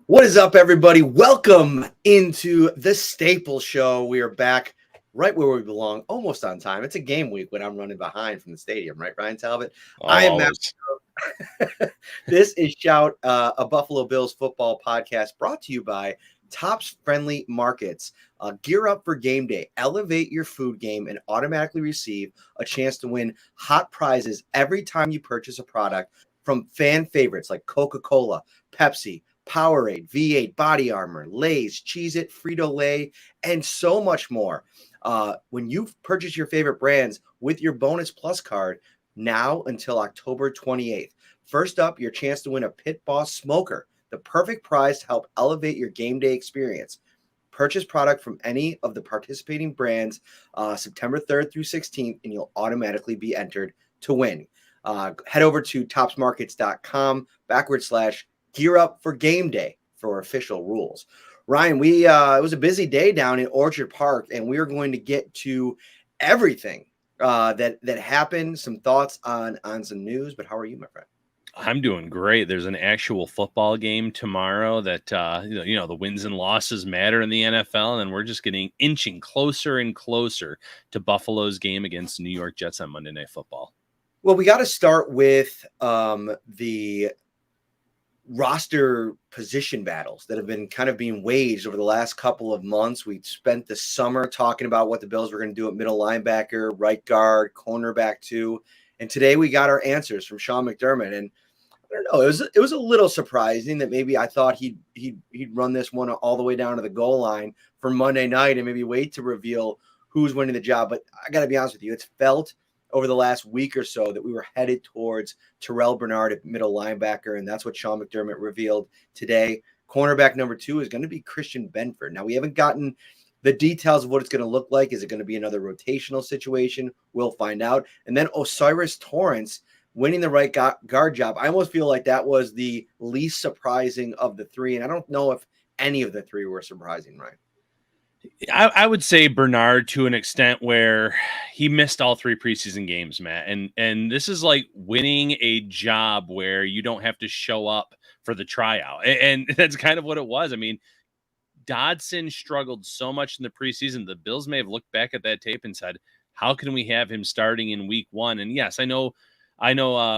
What is up, everybody? Welcome into the Staple Show. We are back right where we belong, almost on time. It's a game week when I'm running behind from the stadium, right, Ryan Talbot? I am Matt. This is Shout, a Buffalo Bills football podcast brought to you by Tops Friendly Markets. Gear up for game day. Elevate your food game and automatically receive a chance to win hot prizes every time you purchase a product from fan favorites like Coca-Cola, Pepsi, Powerade, V8, Body Armor, Lay's, Cheez-It, Frito-Lay, and so much more. When you purchase your favorite brands with your Bonus Plus card, now until October 28th. First up, your chance to win a Pit Boss Smoker, the perfect prize to help elevate your game day experience. Purchase product from any of the participating brands September 3rd through 16th, and you'll automatically be entered to win. Head over to topsmarkets.com/gear up for game day for official rules. Ryan, it was a busy day down in Orchard Park, and we are going to get to everything that happened, some thoughts on some news. But how are you, my friend? I'm doing great. There's an actual football game tomorrow that, the wins and losses matter in the NFL, and we're just inching closer and closer to Buffalo's game against New York Jets on Monday Night Football. Well, we got to start with the roster position battles that have been kind of being waged over the last couple of months. We spent the summer talking about what the Bills were going to do at middle linebacker, right guard, cornerback too. And today we got our answers from Sean McDermott. And I don't know, it was a little surprising that maybe I thought he'd run this one all the way down to the goal line for Monday night and maybe wait to reveal who's winning the job. But I got to be honest with you, it's felt over the last week or so that we were headed towards Tyrell Bernard at middle linebacker, and that's what Sean McDermott revealed today. Cornerback number 2 is going to be Christian Benford. Now, we haven't gotten the details of what it's going to look like. Is it going to be another rotational situation? We'll find out. And then O'Cyrus Torrence winning the right guard job. I almost feel like that was the least surprising of the three, and I don't know if any of the three were surprising, right? I would say Bernard to an extent where he missed all 3 preseason games, Matt. And this is like winning a job where you don't have to show up for the tryout. And that's kind of what it was. I mean, Dodson struggled so much in the preseason. The Bills may have looked back at that tape and said, how can we have him starting in week 1? And yes, I know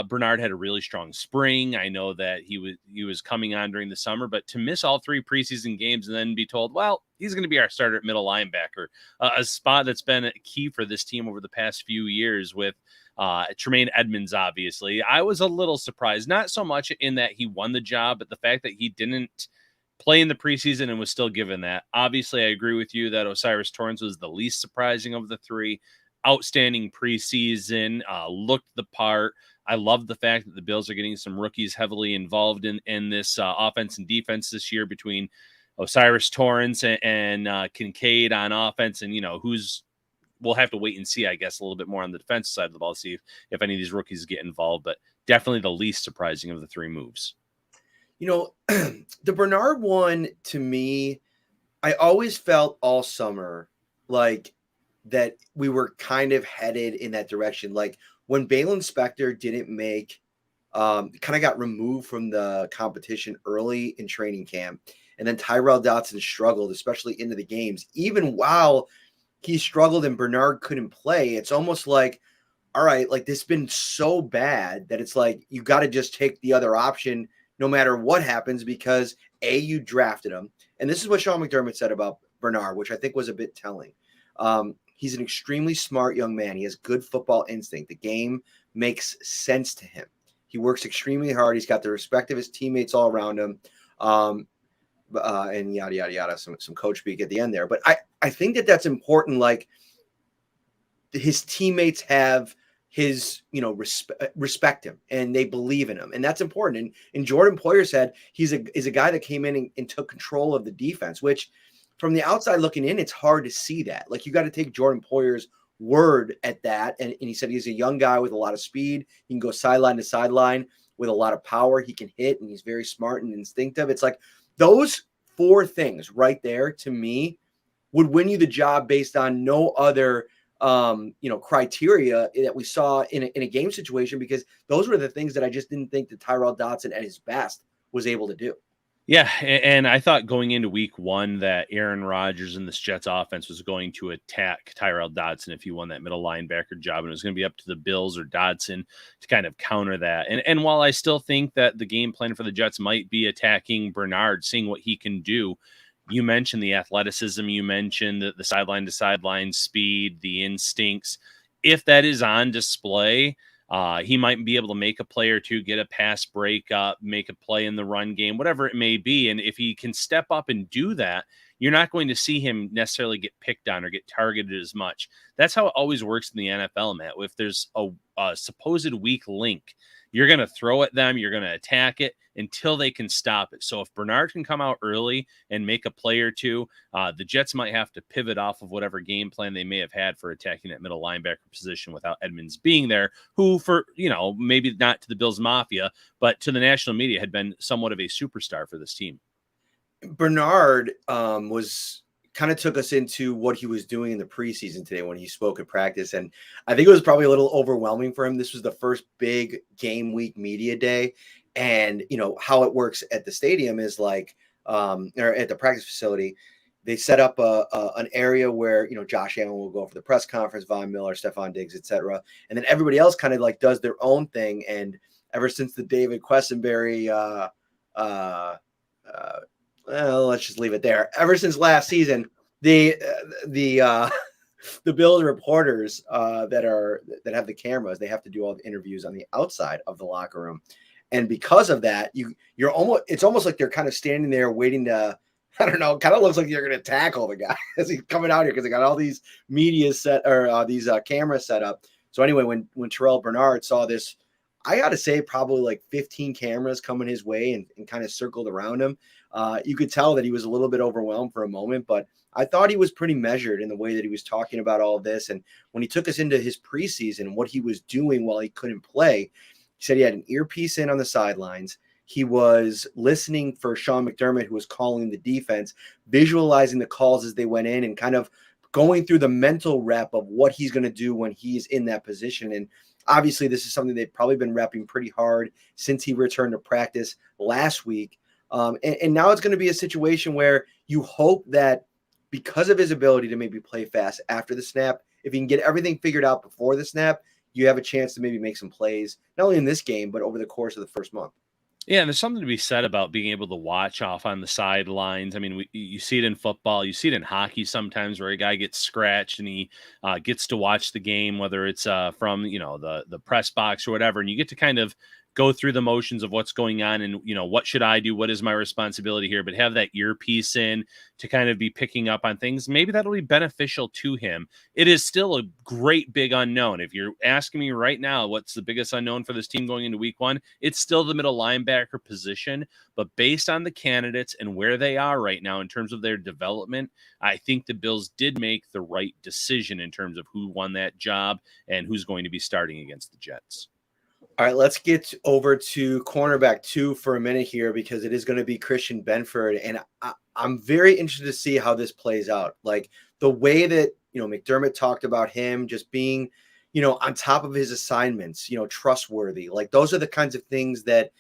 Bernard had a really strong spring. I know that he was coming on during the summer, but to miss all 3 preseason games and then be told, well, he's going to be our starter at middle linebacker, a spot that's been a key for this team over the past few years with Tremaine Edmonds, obviously. I was a little surprised, not so much in that he won the job, but the fact that he didn't play in the preseason and was still given that. Obviously, I agree with you that O'Cyrus Torrence was the least surprising of the 3. Outstanding preseason, looked the part. I love the fact that the Bills are getting some rookies heavily involved in this offense and defense this year between O'Cyrus Torrence and Kincaid on offense. And, we'll have to wait and see, I guess, a little bit more on the defensive side of the ball, see if any of these rookies get involved. But definitely the least surprising of the 3 moves. The Bernard one, to me, I always felt all summer like that we were kind of headed in that direction. Like when Balin Spector didn't make, kind of got removed from the competition early in training camp, and then Tyrell Dodson struggled, especially into the games. Even while he struggled and Bernard couldn't play, it's almost like, all right, like this has been so bad that it's like you got to just take the other option no matter what happens because you drafted him. And this is what Sean McDermott said about Bernard, which I think was a bit telling. He's an extremely smart young man. He has good football instinct. The game makes sense to him. He works extremely hard. He's got the respect of his teammates all around him. And yada, yada, yada, some coach speak at the end there. But I think that's important. Like his teammates have his, respect him and they believe in him. And that's important. And Jordan Poyer said is a guy that came in and took control of the defense, which from the outside looking in, it's hard to see that. Like you got to take Jordan Poyer's word at that. And he said he's a young guy with a lot of speed. He can go sideline to sideline with a lot of power. He can hit and he's very smart and instinctive. It's like those 4 things right there to me would win you the job based on no other criteria that we saw in a game situation, because those were the things that I just didn't think that Tyrell Dodson at his best was able to do. Yeah, and I thought going into week 1 that Aaron Rodgers and this Jets offense was going to attack Tyrell Dodson if he won that middle linebacker job, and it was going to be up to the Bills or Dodson to kind of counter that. And while I still think that the game plan for the Jets might be attacking Bernard, seeing what he can do, you mentioned the athleticism, you mentioned the sideline to sideline speed, the instincts. If that is on display, he might be able to make a play or two, get a pass breakup, make a play in the run game, whatever it may be. And if he can step up and do that, you're not going to see him necessarily get picked on or get targeted as much. That's how it always works in the NFL, Matt. If there's a supposed weak link, you're going to throw at them, you're going to attack it until they can stop it. So if Bernard can come out early and make a play or two, the Jets might have to pivot off of whatever game plan they may have had for attacking that middle linebacker position without Edmonds being there, who for, maybe not to the Bills Mafia, but to the national media had been somewhat of a superstar for this team. Bernard was kind of took us into what he was doing in the preseason today when he spoke at practice. And I think it was probably a little overwhelming for him. This was the first big game week media day. And, how it works at the stadium is like, or at the practice facility, they set up an area where, Josh Allen will go for the press conference, Von Miller, Stephon Diggs, etc. And then everybody else kind of like does their own thing. And ever since the David Quessenberry, well, let's just leave it there. Ever since last season, the Bills reporters that have the cameras, they have to do all the interviews on the outside of the locker room, and because of that, it's almost like they're kind of standing there waiting to, I don't know, kind of looks like you're going to tackle the guy as he's coming out here because they got all these media set or these cameras set up. So anyway, when Tyrell Bernard saw this, I got to say probably like 15 cameras coming his way and kind of circled around him. You could tell that he was a little bit overwhelmed for a moment, but I thought he was pretty measured in the way that he was talking about all of this. And when he took us into his preseason and what he was doing while he couldn't play, he said he had an earpiece in on the sidelines. He was listening for Sean McDermott, who was calling the defense, visualizing the calls as they went in and kind of going through the mental rep of what he's going to do when he's in that position. And obviously, this is something they've probably been repping pretty hard since he returned to practice last week. And now it's going to be a situation where you hope that because of his ability to maybe play fast after the snap, if he can get everything figured out before the snap, you have a chance to maybe make some plays, not only in this game, but over the course of the first month. Yeah, and there's something to be said about being able to watch off on the sidelines. I mean, you see it in football, you see it in hockey sometimes where a guy gets scratched and he gets to watch the game, whether it's from, the press box or whatever, and you get to kind of go through the motions of what's going on and, what should I do? What is my responsibility here? But have that earpiece in to kind of be picking up on things. Maybe that'll be beneficial to him. It is still a great big unknown. If you're asking me right now, what's the biggest unknown for this team going into week 1? It's still the middle linebacker position. But based on the candidates and where they are right now in terms of their development, I think the Bills did make the right decision in terms of who won that job and who's going to be starting against the Jets. All right, let's get over to cornerback 2 for a minute here because it is going to be Christian Benford. And I'm very interested to see how this plays out. Like the way that, McDermott talked about him just being, on top of his assignments, trustworthy. Like those are the kinds of things that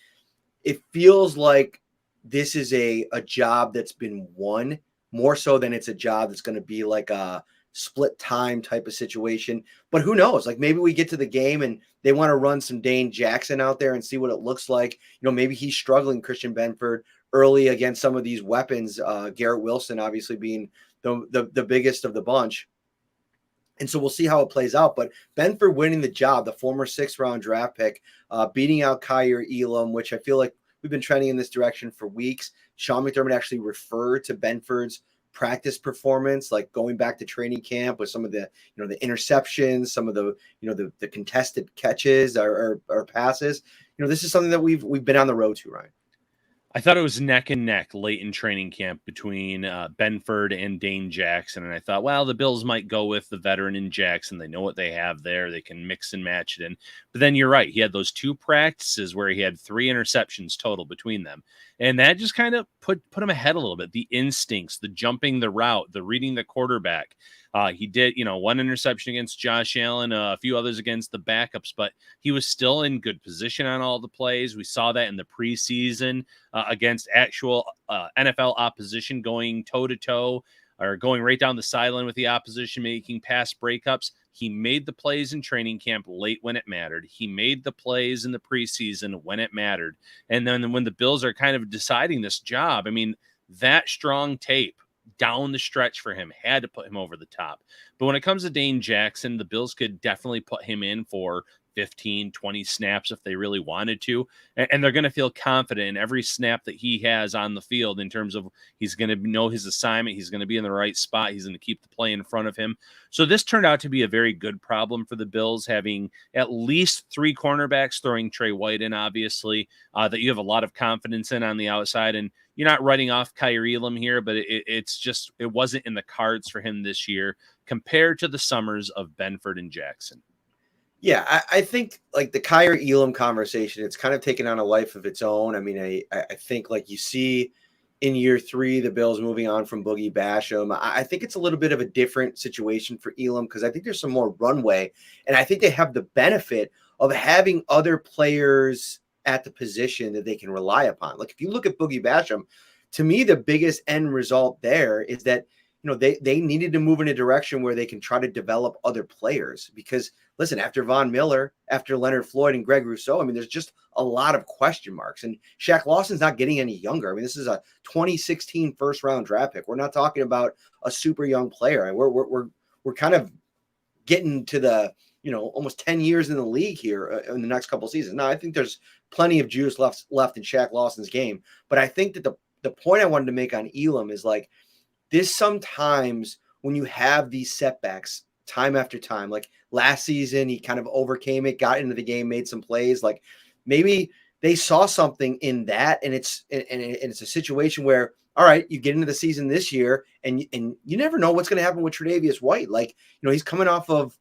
it feels like this is a job that's been won more so than it's a job that's going to be like a split time type of situation. But who knows? Like maybe we get to the game and they want to run some Dane Jackson out there and see what it looks like. Maybe he's struggling, Christian Benford, early against some of these weapons. Garrett Wilson obviously being the biggest of the bunch. And so we'll see how it plays out. But Benford winning the job, the former 6th-round draft pick, beating out Kyer Elam, which I feel like we've been trending in this direction for weeks. Sean McDermott actually referred to Benford's practice performance, like going back to training camp with some of the, the interceptions, some of the, the contested catches or passes. This is something that we've been on the road to, Ryan. I thought it was neck and neck late in training camp between Benford and Dane Jackson. And I thought, well, the Bills might go with the veteran in Jackson. They know what they have there. They can mix and match it in. But then you're right. He had those 2 practices where he had 3 interceptions total between them. And that just kind of put him ahead a little bit. The instincts, the jumping the route, the reading the quarterback. He did, one interception against Josh Allen, a few others against the backups, but he was still in good position on all the plays. We saw that in the preseason against actual NFL opposition, going toe-to-toe or going right down the sideline with the opposition, making pass breakups. He made the plays in training camp late when it mattered. He made the plays in the preseason when it mattered. And then when the Bills are kind of deciding this job, I mean, that strong tape down the stretch for him had to put him over the top. But when it comes to Dane Jackson, the Bills could definitely put him in for 15, 20 snaps if they really wanted to. And they're going to feel confident in every snap that he has on the field in terms of he's going to know his assignment. He's going to be in the right spot. He's going to keep the play in front of him. So this turned out to be a very good problem for the Bills, having at least 3 cornerbacks, throwing Trey White in, obviously, that you have a lot of confidence in on the outside. And you're not writing off Elam here, but it wasn't in the cards for him this year compared to the summers of Benford and Jackson. Yeah, I think like the Elam conversation, it's kind of taken on a life of its own. I mean, I think like you see in year 3, the Bills moving on from Boogie Basham. I think it's a little bit of a different situation for Elam because I think there's some more runway, and I think they have the benefit of having other players at the position that they can rely upon. Like if you look at Boogie Basham, to me, the biggest end result there is that they needed to move in a direction where they can try to develop other players because listen, after Von Miller, after Leonard Floyd and Greg Rousseau, I mean, there's just a lot of question marks. And Shaq Lawson's not getting any younger. I mean, this is a 2016 first round draft pick. We're not talking about a super young player. I mean, we're kind of getting to the almost 10 years in the league here in the next couple of seasons. Now, I think there's plenty of juice left in Shaq Lawson's game, but I think that the point I wanted to make on Elam is like this sometimes when you have these setbacks time after time, like last season, he kind of overcame it, got into the game, made some plays. Like maybe they saw something in that, and it's a situation where, all right, you get into the season this year, and you never know what's going to happen with Tre'Davious White. Like he's coming off of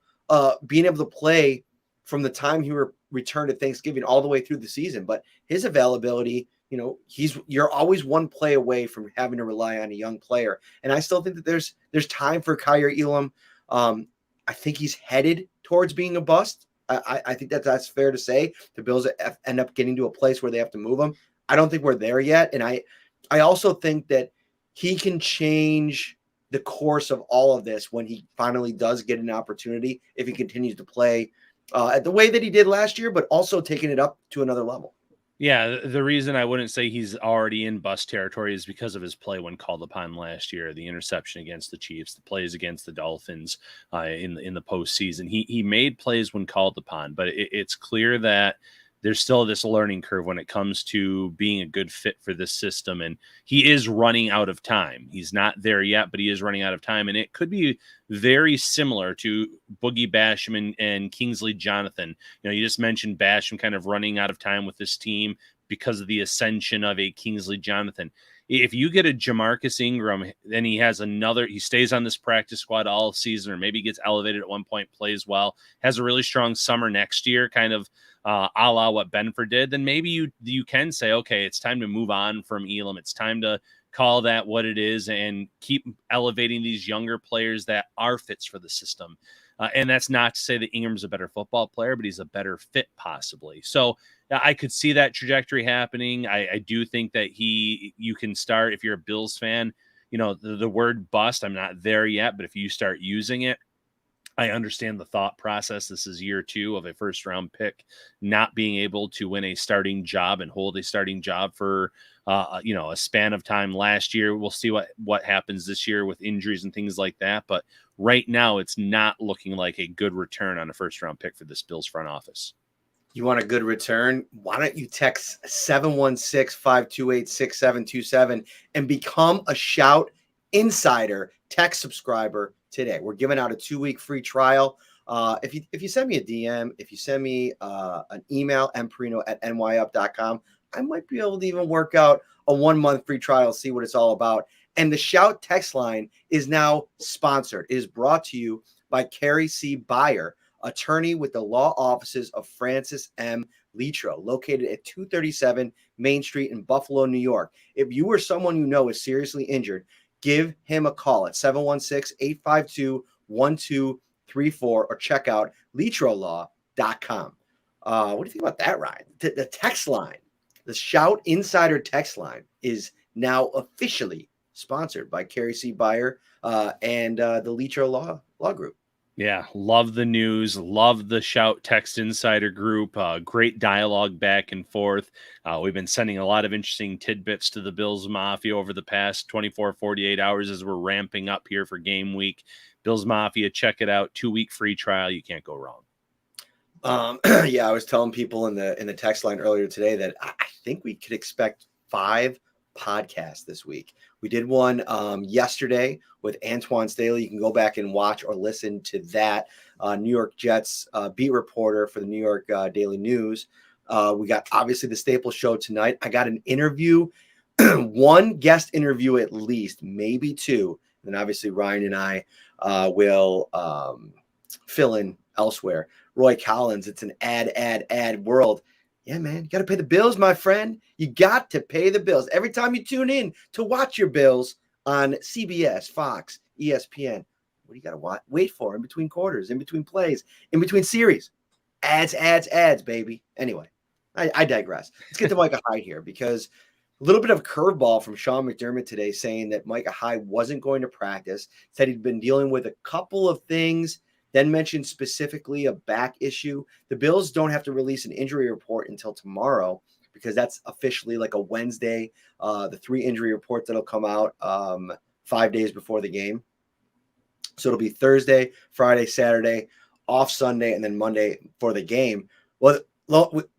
being able to play from the time he returned at Thanksgiving all the way through the season, but his availability. You're always one play away from having to rely on a young player. And I still think that there's time for Elam. I think he's headed towards being a bust. I think that's fair to say. The Bills end up getting to a place where they have to move him. I don't think we're there yet. And I also think that he can change the course of all of this when he finally does get an opportunity, if he continues to play at the way that he did last year, but also taking it up to another level. Yeah, the reason I wouldn't say he's already in bust territory is because of his play when called upon last year, the interception against the Chiefs, the plays against the Dolphins in the postseason. He made plays when called upon, but it's clear that there's still this learning curve when it comes to being a good fit for this system. And he is running out of time. He's not there yet, but he is running out of time. And it could be very similar to Boogie Basham and Kingsley Jonathan. You just mentioned Basham kind of running out of time with this team because of the ascension of a Kingsley Jonathan. If you get a Jamarcus Ingram, then he stays on this practice squad all season, or maybe gets elevated at one point, plays well, has a really strong summer next year, kind of a la what Benford did, then maybe you can say, okay, it's time to move on from Elam. It's time to call that what it is and keep elevating these younger players that are fits for the system. And that's not to say that Ingram's a better football player, but he's a better fit possibly. So I could see that trajectory happening. I do think that you can start, if you're a Bills fan, the word bust, I'm not there yet, but if you start using it, I understand the thought process. This is year 2 of a first round pick, not being able to win a starting job and hold a starting job for, a span of time last year. We'll see what happens this year with injuries and things like that. But right now it's not looking like a good return on a first round pick for this Bills front office. You want a good return? Why don't you text 716-528-6727 and become a Shout Insider text subscriber today. We're giving out a 2-week free trial. If you send me a DM, if you send me an email, mparrino@nyup.com, I might be able to even work out a 1-month free trial, see what it's all about. And the Shout text line is now sponsored. It is brought to you by Carrie C. Beyer, attorney with the law offices of Francis M. Litro, located at 237 Main Street in Buffalo, New York. If you or someone you know is seriously injured, give him a call at 716-852 888-888-1234 or check out litrolaw.com. What do you think about that, Ryan? The text line, the Shout Insider text line is now officially sponsored by Carrie C. Beyer and the Litro Law Group. Yeah, love the news. Love the Shout Text Insider group. Great dialogue back and forth. We've been sending a lot of interesting tidbits to the Bills Mafia over the past 24, 48 hours as we're ramping up here for game week. Bills Mafia, check it out. 2-week free trial. You can't go wrong. Yeah, I was telling people in the text line earlier today that I think we could expect 5 podcasts this week. We did one yesterday with Antoine Staley. You can go back and watch or listen to that. New York Jets beat reporter for the New York Daily News. We got obviously the Staples show tonight. I got an interview, one guest interview at least, maybe 2. And then obviously Ryan and I will fill in elsewhere. Roy Collins, it's an ad world. Yeah, man, you got to pay the bills, my friend. You got to pay the bills. Every time you tune in to watch your Bills on CBS, Fox, ESPN, what do you got to wait for in between quarters, in between plays, in between series? Ads, baby. Anyway, I digress. Let's get to Micah Hyde here because a little bit of curveball from Sean McDermott today saying that Micah Hyde wasn't going to practice, said he'd been dealing with a couple of things, then mentioned specifically a back issue. The Bills don't have to release an injury report until tomorrow because that's officially like a Wednesday. The 3 injury reports that'll come out 5 days before the game. So it'll be Thursday, Friday, Saturday, off Sunday, and then Monday for the game. Well,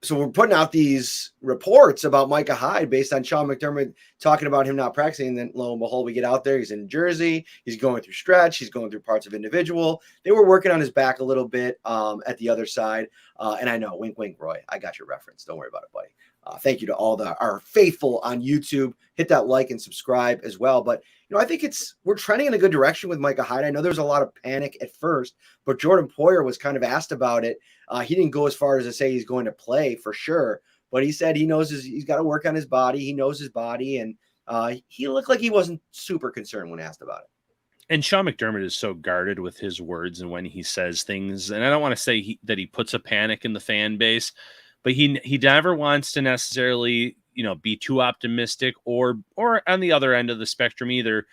so we're putting out these reports about Micah Hyde based on Sean McDermott talking about him not practicing. And then lo and behold, we get out there. He's in Jersey. He's going through stretch. He's going through parts of individual. They were working on his back a little bit at the other side. And I know, wink, wink, Roy, I got your reference. Don't worry about it, buddy. Thank you to all our faithful on YouTube. Hit that like and subscribe as well. But, I think we're trending in a good direction with Micah Hyde. I know there was a lot of panic at first, but Jordan Poyer was kind of asked about it. He didn't go as far as to say he's going to play for sure, but he said he knows he's got to work on his body. He knows his body, and he looked like he wasn't super concerned when asked about it. And Sean McDermott is so guarded with his words and when he says things. And I don't want to say that he puts a panic in the fan base, but he never wants to necessarily be too optimistic or on the other end of the spectrum either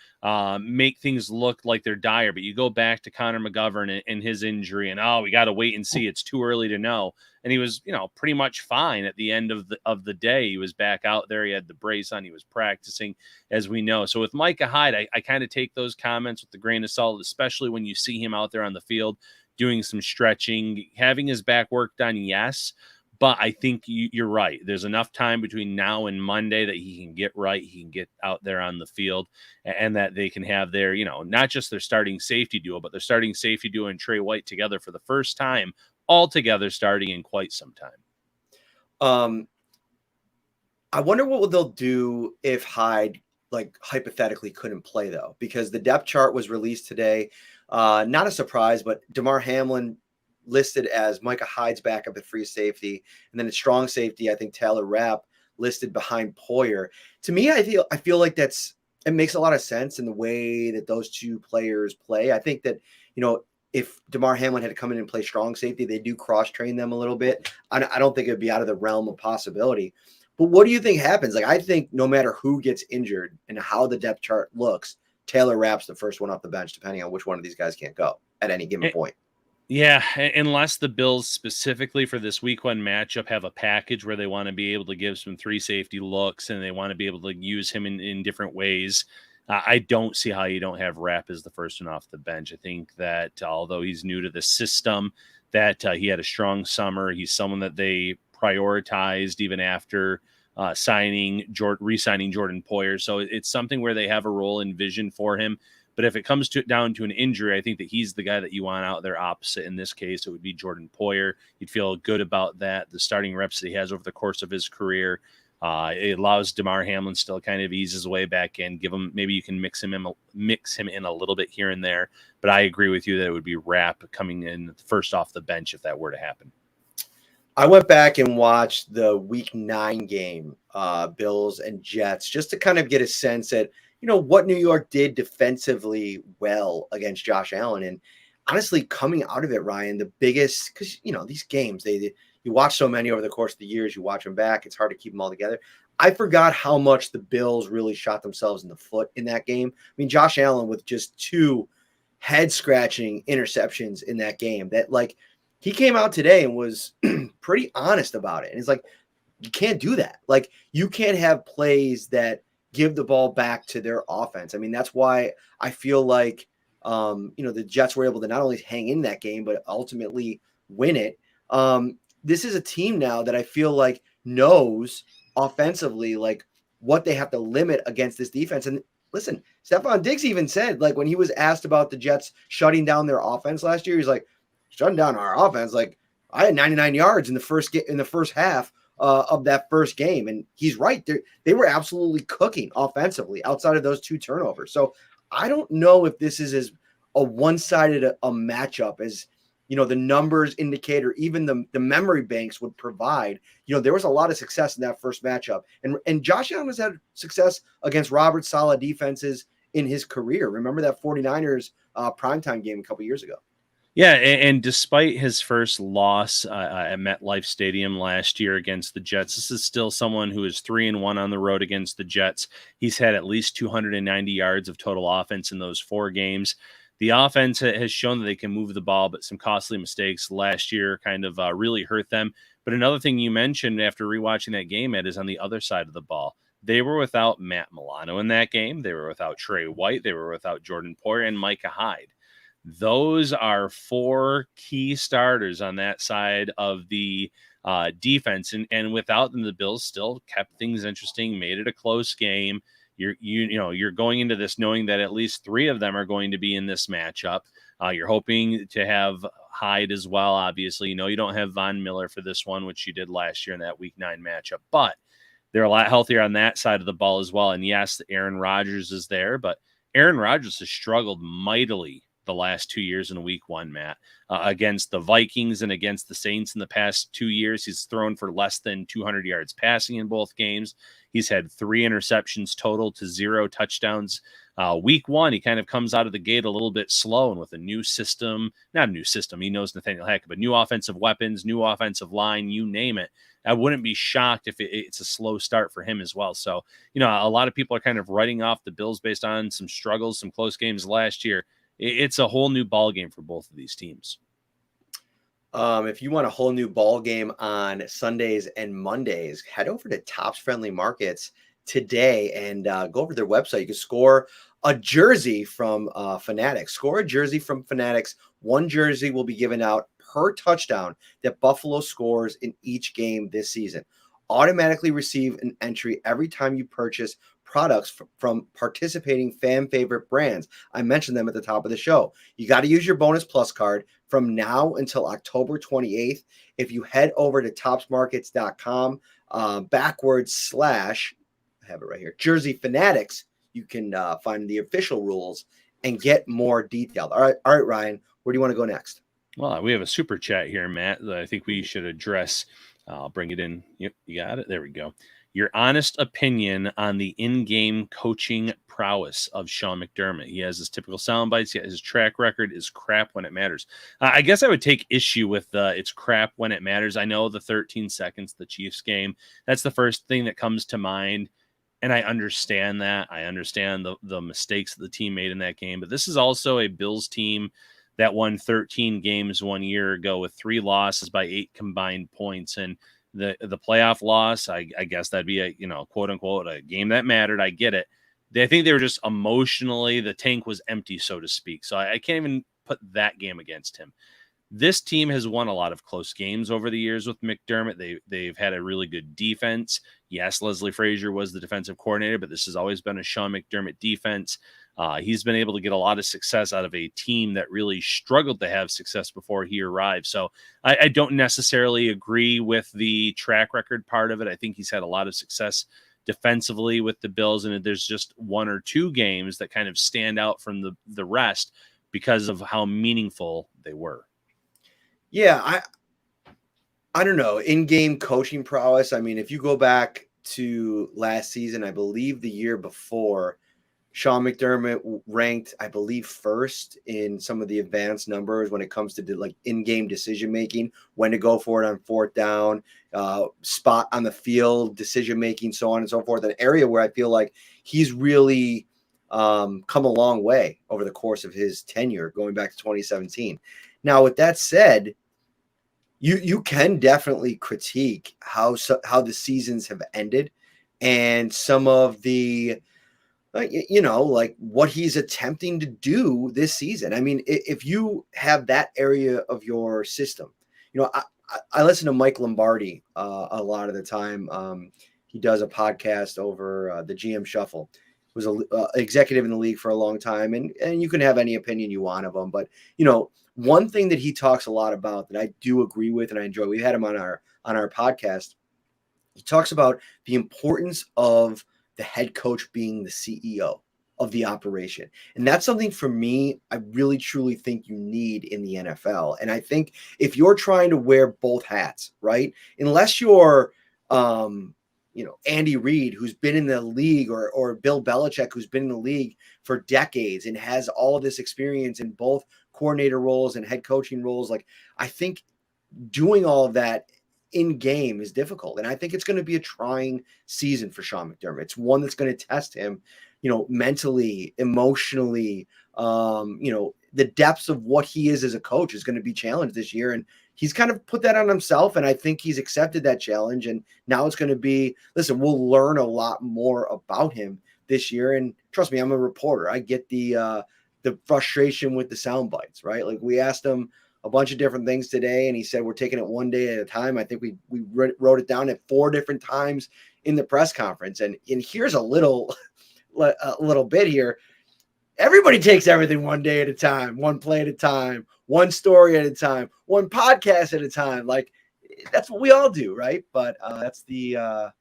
make things look like they're dire. But you go back to Connor McGovern and his injury and we got to wait and see. It's too early to know. And he was pretty much fine at the end of the day. He was back out there. He had the brace on. He was practicing, as we know. So with Micah Hyde, I kind of take those comments with a grain of salt, especially when you see him out there on the field doing some stretching, having his back worked on. Yes. But I think you're right. There's enough time between now and Monday that he can get right. He can get out there on the field and that they can have their, not just their starting safety duo, but their starting safety duo and Trey White together for the first time, all together starting in quite some time. I wonder what they'll do if Hyde, hypothetically couldn't play, though, because the depth chart was released today. Not a surprise, but Damar Hamlin listed as Micah Hyde's backup at free safety, and then at strong safety, I think Taylor Rapp listed behind Poyer. To me, I feel like it makes a lot of sense in the way that those two players play. I think that if Damar Hamlin had to come in and play strong safety, they do cross train them a little bit. I don't think it'd be out of the realm of possibility. But what do you think happens? I think no matter who gets injured and how the depth chart looks, Taylor Rapp's the first one off the bench, depending on which one of these guys can't go at any given point. Yeah, unless the Bills specifically for this week 1 matchup have a package where they want to be able to give some 3 safety looks and they want to be able to use him in different ways. I don't see how you don't have Rapp as the first one off the bench. I think that although he's new to the system, that he had a strong summer. He's someone that they prioritized even after re-signing Jordan Poyer. So it's something where they have a role and vision for him. But if it comes down to an injury, I think that he's the guy that you want out there opposite. In this case, it would be Jordan Poyer. You'd feel good about that. The starting reps that he has over the course of his career, it allows Damar Hamlin still kind of ease his way back in. Maybe you can mix him in a little bit here and there. But I agree with you that it would be Rapp coming in first off the bench if that were to happen. I went back and watched the Week 9 game, Bills and Jets, just to kind of get a sense at what New York did defensively well against Josh Allen. And honestly, coming out of it, Ryan, the biggest, because, these games, you watch so many over the course of the years, you watch them back, it's hard to keep them all together. I forgot how much the Bills really shot themselves in the foot in that game. I mean, Josh Allen with just 2 head-scratching interceptions in that game that, like, he came out today and was pretty honest about it. And he's like, you can't do that. Like, you can't have plays that give the ball back to their offense. I mean, that's why I feel like, the Jets were able to not only hang in that game, but ultimately win it. This is a team now that I feel like knows offensively, like, what they have to limit against this defense. And listen, Stephon Diggs even said, like, when he was asked about the Jets shutting down their offense last year, he's like, shutting down our offense. Like, I had 99 yards in the first half of that first game. And he's right. They were absolutely cooking offensively outside of those 2 turnovers. So I don't know if this is as a one-sided a matchup as, the numbers indicate, or even the memory banks would provide. There was a lot of success in that first matchup. And Josh Allen has had success against Robert Saleh defenses in his career. Remember that 49ers primetime game a couple years ago. Yeah, and despite his first loss at MetLife Stadium last year against the Jets, this is still someone who is 3-1 on the road against the Jets. He's had at least 290 yards of total offense in those 4 games. The offense has shown that they can move the ball, but some costly mistakes last year kind of really hurt them. But another thing you mentioned after rewatching that game, Ed, is on the other side of the ball. They were without Matt Milano in that game. They were without Trey White. They were without Jordan Poyer and Micah Hyde. Those are 4 key starters on that side of the defense, and without them, the Bills still kept things interesting, made it a close game. You're going into this knowing that at least 3 of them are going to be in this matchup. You're hoping to have Hyde as well. Obviously, you don't have Von Miller for this one, which you did last year in that Week 9 matchup, but they're a lot healthier on that side of the ball as well. And yes, Aaron Rodgers is there, but Aaron Rodgers has struggled mightily the last 2 years in Week 1, Matt, against the Vikings and against the Saints in the past 2 years. He's thrown for less than 200 yards passing in both games. He's had 3 interceptions total to 0 touchdowns. Week 1, he kind of comes out of the gate a little bit slow, and with a new system, not a new system, he knows Nathaniel Hackett, but new offensive weapons, new offensive line, you name it. I wouldn't be shocked if it's a slow start for him as well. So, a lot of people are kind of writing off the Bills based on some struggles, some close games last year. It's a whole new ball game for both of these teams. If you want a whole new ball game on Sundays and Mondays, head over to Tops Friendly Markets today and go over to their website. You can score a jersey from Fanatics. Score a jersey from Fanatics. 1 jersey will be given out per touchdown that Buffalo scores in each game this season. Automatically receive an entry every time you purchase products from participating fan favorite brands. I mentioned them at the top of the show. You got to use your Bonus Plus card from now until October 28th. If you head over to topsmarkets.com / I have it right here, Jersey Fanatics, you can find the official rules and get more detailed. All right, Ryan, where do you want to go next? Well, we have a super chat here, Matt, that I think we should address. I'll bring it in. Yep, you got it. There we go. Your honest opinion on the in-game coaching prowess of Sean McDermott. He has his typical sound bites, yet his track record is crap when it matters. I guess I would take issue with it's crap when it matters. I know the 13 seconds, the Chiefs game, that's the first thing that comes to mind. And I understand that. I understand the mistakes that the team made in that game. But this is also a Bills team that won 13 games 1 year ago with 3 losses by 8 combined points. And the playoff loss, I guess that'd be a, quote unquote, a game that mattered. I get it. I think they were just emotionally, the tank was empty, so to speak. So I can't even put that game against him. This team has won a lot of close games over the years with McDermott. They've had a really good defense. Yes, Leslie Frazier was the defensive coordinator, but this has always been a Sean McDermott defense. He's been able to get a lot of success out of a team that really struggled to have success before he arrived. So I don't necessarily agree with the track record part of it. I think he's had a lot of success defensively with the Bills, and there's just 1 or 2 games that kind of stand out from the rest because of how meaningful they were. Yeah, I don't know. In-game coaching prowess. I mean, if you go back to last season, I believe the year before, Sean McDermott ranked, I believe, first in some of the advanced numbers when it comes to like in-game decision making, when to go for it on fourth down, spot on the field, decision making, so on and so forth. An area where I feel like he's really come a long way over the course of his tenure, going back to 2017. Now, with that said, you can definitely critique how the seasons have ended and some of the like what he's attempting to do this season. I mean, if you have that area of your system, I listen to Mike Lombardi a lot of the time. He does a podcast over the GM Shuffle. Was an executive in the league for a long time, and you can have any opinion you want of him, but one thing that he talks a lot about that I do agree with and I enjoy. We had him on our podcast. He talks about the importance of the head coach being the CEO of the operation. And that's something for me, I really truly think you need in the NFL. And I think if you're trying to wear both hats, right? Unless you're Andy Reid, who's been in the league, or Bill Belichick, who's been in the league for decades and has all this experience in both coordinator roles and head coaching roles. Like, I think doing all of that in game is difficult. And I think it's going to be a trying season for Sean McDermott. It's one that's going to test him, mentally, emotionally, the depths of what he is as a coach is going to be challenged this year. And he's kind of put that on himself. And I think he's accepted that challenge. And now it's going to be, listen, we'll learn a lot more about him this year. And trust me, I'm a reporter. I get the frustration with the sound bites, right? Like, we asked him a bunch of different things today, and he said, we're taking it one day at a time. I think we wrote it down at 4 different times in the press conference. And here's a little bit here. Everybody takes everything one day at a time, one play at a time, one story at a time, one podcast at a time. Like, that's what we all do, right? But that's the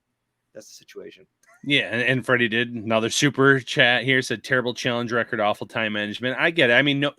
situation. Yeah, and Freddie did another super chat here, said terrible challenge record, awful time management. I get it. I mean, no,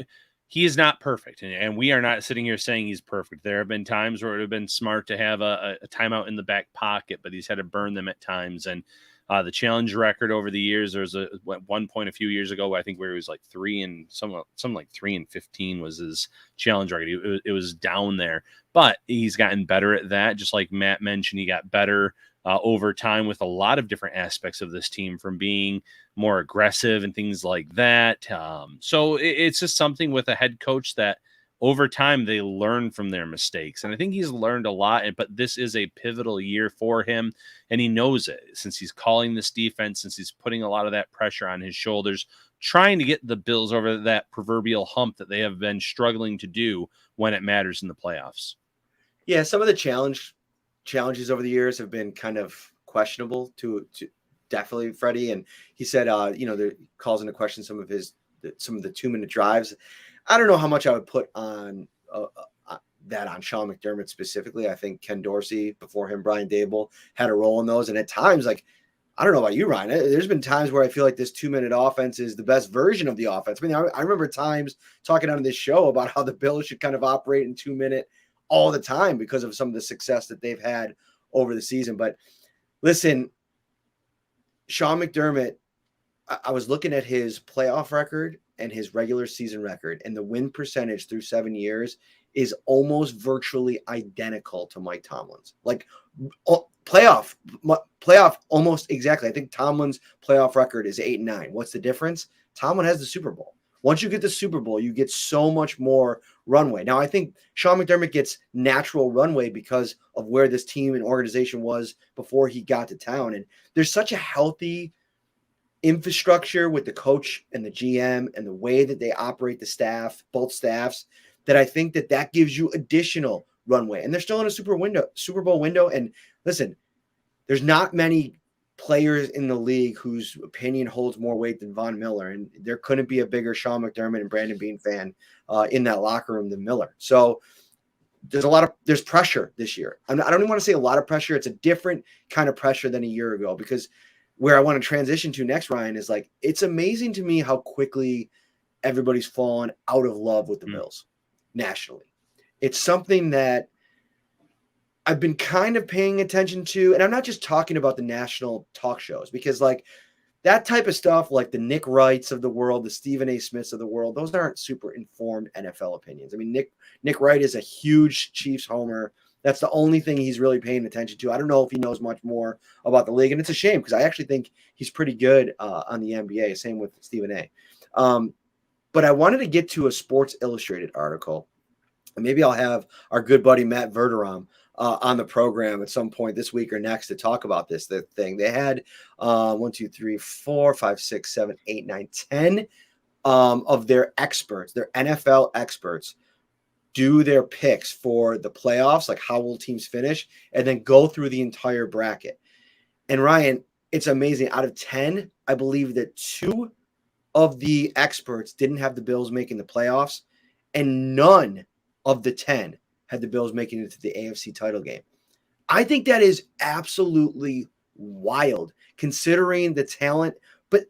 he is not perfect, and we are not sitting here saying he's perfect. There have been times where it would have been smart to have a timeout in the back pocket, but he's had to burn them at times. And the challenge record over the years, there was one point a few years ago, I think, where he was like 3-something like 3-15 was his challenge record. It was down there, but he's gotten better at that. Just like Matt mentioned, he got better over time with a lot of different aspects of this team, from being more aggressive and things like that. So it's just something with a head coach that over time they learn from their mistakes. And I think he's learned a lot, but this is a pivotal year for him. And he knows it, since he's calling this defense, since he's putting a lot of that pressure on his shoulders, trying to get the Bills over that proverbial hump that they have been struggling to do when it matters in the playoffs. Yeah, some of the challenges over the years have been kind of questionable to definitely Freddie. And he said, there calls into question some of the 2-minute drives. I don't know how much I would put on that on Sean McDermott specifically. I think Ken Dorsey, before him, Brian Dable, had a role in those. And at times, like, I don't know about you, Ryan, there's been times where I feel like this 2-minute offense is the best version of the offense. I mean, I remember times talking on this show about how the Bills should kind of operate in 2-minute all the time because of some of the success that they've had over the season. But listen, Sean McDermott, I was looking at his playoff record and his regular season record, and the win percentage through 7 years is almost virtually identical to Mike Tomlin's. Like, playoff almost exactly. I think Tomlin's playoff record is 8-9. What's the difference? Tomlin has the Super Bowl. Once you get the Super Bowl, you get so much more runway. Now, I think Sean McDermott gets natural runway because of where this team and organization was before he got to town. And there's such a healthy infrastructure with the coach and the GM and the way that they operate the staff, both staffs, that I think that gives you additional runway. And they're still in a Super Bowl window. And listen, there's not many players in the league whose opinion holds more weight than Von Miller. And there couldn't be a bigger Sean McDermott and Brandon Beane fan in that locker room than Miller. So there's pressure this year. I don't even want to say a lot of pressure. It's a different kind of pressure than a year ago, because where I want to transition to next, Ryan, is like, it's amazing to me how quickly everybody's fallen out of love with the Bills nationally. It's something that I've been kind of paying attention to, and I'm not just talking about the national talk shows, because like that type of stuff, like the Nick Wrights of the world, the Stephen A. Smiths of the world, those aren't super informed NFL opinions. I mean, Nick Wright is a huge Chiefs homer. That's the only thing he's really paying attention to. I don't know if he knows much more about the league, and it's a shame because I actually think he's pretty good on the NBA. Same with Stephen A. But I wanted to get to a Sports Illustrated article, and maybe I'll have our good buddy Matt Verderam on the program at some point this week or next to talk about this thing. They had 1, 2, 3, 4, 5, 6, 7, 8, 9, 10 of their experts, their NFL experts, do their picks for the playoffs, like how will teams finish, and then go through the entire bracket. And Ryan, it's amazing. Out of 10, I believe that 2 of the experts didn't have the Bills making the playoffs, and none of the 10 had the Bills making it to the AFC title game. I think that is absolutely wild considering the talent. But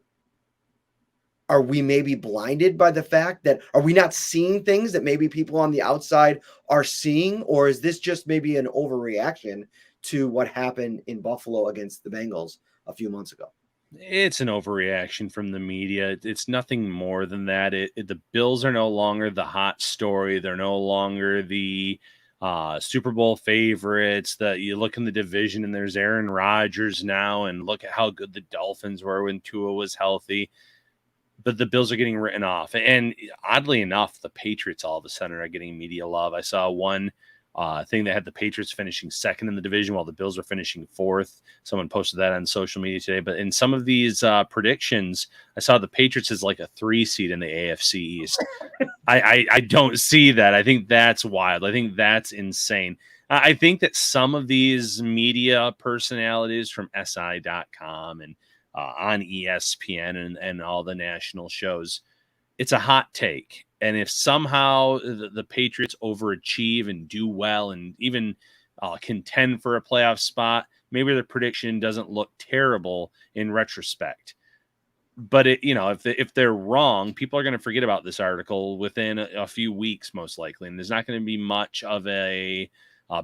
are we maybe blinded by the fact that, are we not seeing things that maybe people on the outside are seeing? Or is this just maybe an overreaction to what happened in Buffalo against the Bengals a few months ago? It's an overreaction from the media. It's nothing more than that. The Bills are no longer the hot story. They're no longer the Super Bowl favorites. That you look in the division and there's Aaron Rodgers now, and look at how good the Dolphins were when Tua was healthy. But the Bills are getting written off. And oddly enough, the Patriots all of a sudden are getting media love. I saw one thing that had the Patriots finishing second in the division while the Bills were finishing fourth. Someone posted that on social media today. But in some of these predictions, I saw the Patriots as like a 3 seed in the AFC East. I don't see that. I think that's wild. I think that's insane. I think that some of these media personalities from SI.com and on ESPN and all the national shows, it's a hot take. And if somehow the Patriots overachieve and do well and even contend for a playoff spot, maybe the prediction doesn't look terrible in retrospect. But if they're wrong, people are going to forget about this article within a few weeks, most likely, and there's not going to be much of a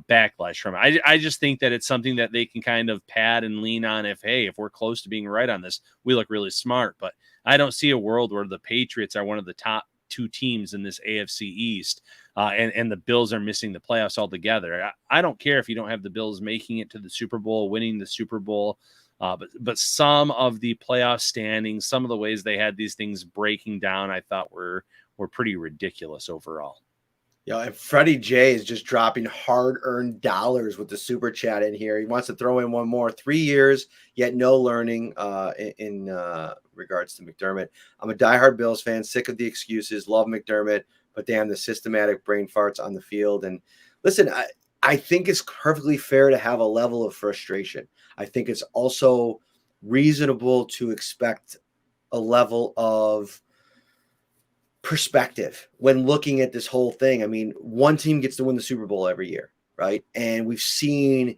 backlash from it. I just think that it's something that they can kind of pad and lean on. If we're close to being right on this, we look really smart. But I don't see a world where the Patriots are one of the top 2 teams in this AFC East, and the Bills are missing the playoffs altogether. I don't care if you don't have the Bills making it to the Super Bowl, winning the Super Bowl, but some of the playoff standings, some of the ways they had these things breaking down, I thought were pretty ridiculous overall. Yeah, and Freddie J is just dropping hard-earned dollars with the super chat in here. He wants to throw in one more. 3 years, yet no learning in regards to McDermott. I'm a diehard Bills fan, sick of the excuses, love McDermott, but damn, the systematic brain farts on the field. And listen, I think it's perfectly fair to have a level of frustration. I think it's also reasonable to expect a level of perspective when looking at this whole thing. I mean, one team gets to win the Super Bowl every year, right? And we've seen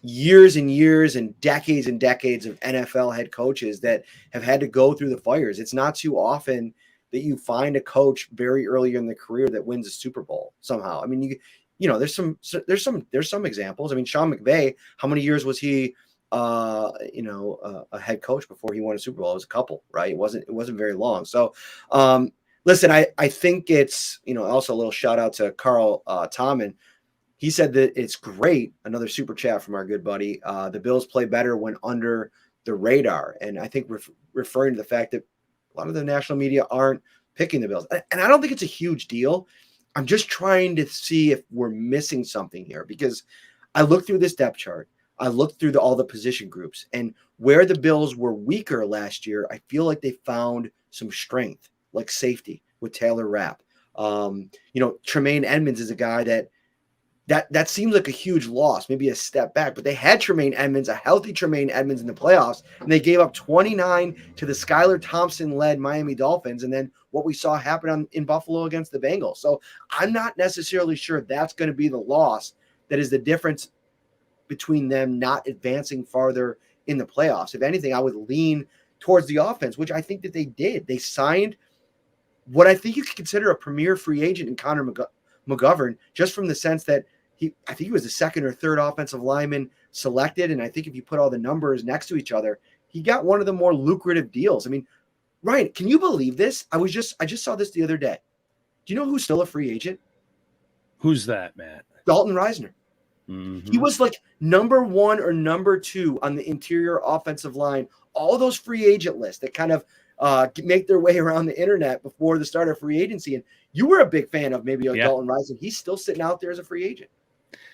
years and years and decades of NFL head coaches that have had to go through the fires. It's not too often that you find a coach very early in the career that wins a Super Bowl somehow. I mean, there's some examples. I mean, Sean McVay, how many years was he a head coach before he won a Super Bowl? It was a couple, right? It wasn't very long. So listen, I think it's, also a little shout out to Carl Tommen. He said that it's great. Another super chat from our good buddy. The Bills play better when under the radar. And I think referring to the fact that a lot of the national media aren't picking the Bills. And I don't think it's a huge deal. I'm just trying to see if we're missing something here, because I looked through this depth chart. I looked through all the position groups, and where the Bills were weaker last year, I feel like they found some strength, like safety with Taylor Rapp. Tremaine Edmonds is a guy that seems like a huge loss, maybe a step back, but they had Tremaine Edmonds, a healthy Tremaine Edmonds in the playoffs, and they gave up 29 to the Skylar Thompson-led Miami Dolphins, and then what we saw happen in Buffalo against the Bengals. So I'm not necessarily sure that's going to be the loss that is the difference between them not advancing farther in the playoffs. If anything, I would lean towards the offense, which I think that they did. They signed what I think you could consider a premier free agent in Connor McGovern, just from the sense that I think he was the second or third offensive lineman selected. And I think if you put all the numbers next to each other, he got one of the more lucrative deals. I mean, Ryan, can you believe this? I just saw this the other day. Do you know who's still a free agent? Who's that, Matt? Dalton Risner. Mm-hmm. He was like number 1 or number 2 on the interior offensive line. All those free agent lists that kind of make their way around the internet before the start of free agency. And you were a big fan of maybe Dalton Risner. He's still sitting out there as a free agent.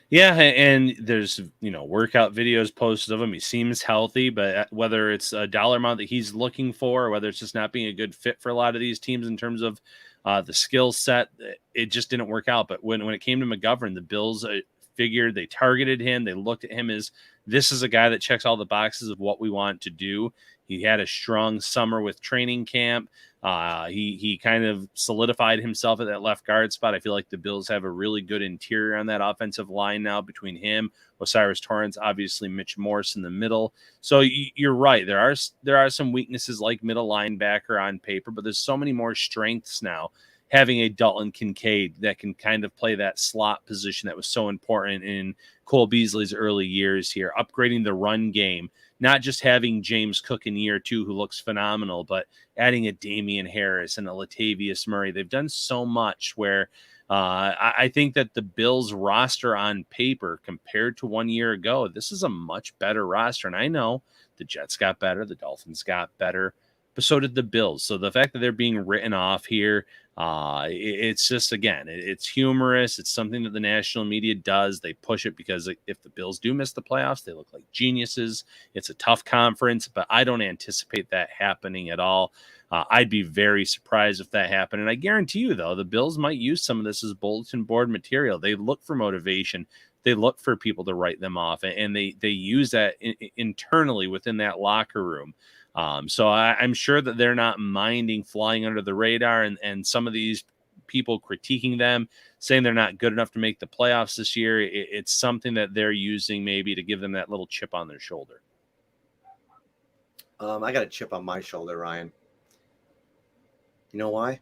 Yeah, and there's workout videos posted of him. He seems healthy, but whether it's a dollar amount that he's looking for, or whether it's just not being a good fit for a lot of these teams in terms of the skill set, it just didn't work out. But when it came to McGovern, the Bills figured, they targeted him. They looked at him as, this is a guy that checks all the boxes of what we want to do. He had a strong summer with training camp. He kind of solidified himself at that left guard spot. I feel like the Bills have a really good interior on that offensive line now between him, Osiris Torrance, obviously Mitch Morse in the middle. So you're right. There are some weaknesses like middle linebacker on paper, but there's so many more strengths now. Having a Dalton Kincaid that can kind of play that slot position that was so important in Cole Beasley's early years here, upgrading the run game, not just having James Cook in year 2, who looks phenomenal, but adding a Damian Harris and a Latavius Murray. They've done so much where I think that the Bills roster on paper compared to 1 year ago, this is a much better roster. And I know the Jets got better, the Dolphins got better, but so did the Bills. So the fact that they're being written off here, it's just, again, it's humorous. It's something that the national media does. They push it because if the Bills do miss the playoffs, they look like geniuses. It's a tough conference, but I don't anticipate that happening at all. I'd be very surprised if that happened. And I guarantee you, though, the Bills might use some of this as bulletin board material. They look for motivation. They look for people to write them off, and they use that internally within that locker room. So I'm sure that they're not minding flying under the radar, and some of these people critiquing them, saying they're not good enough to make the playoffs this year. It's something that they're using maybe to give them that little chip on their shoulder. I got a chip on my shoulder, Ryan. You know why?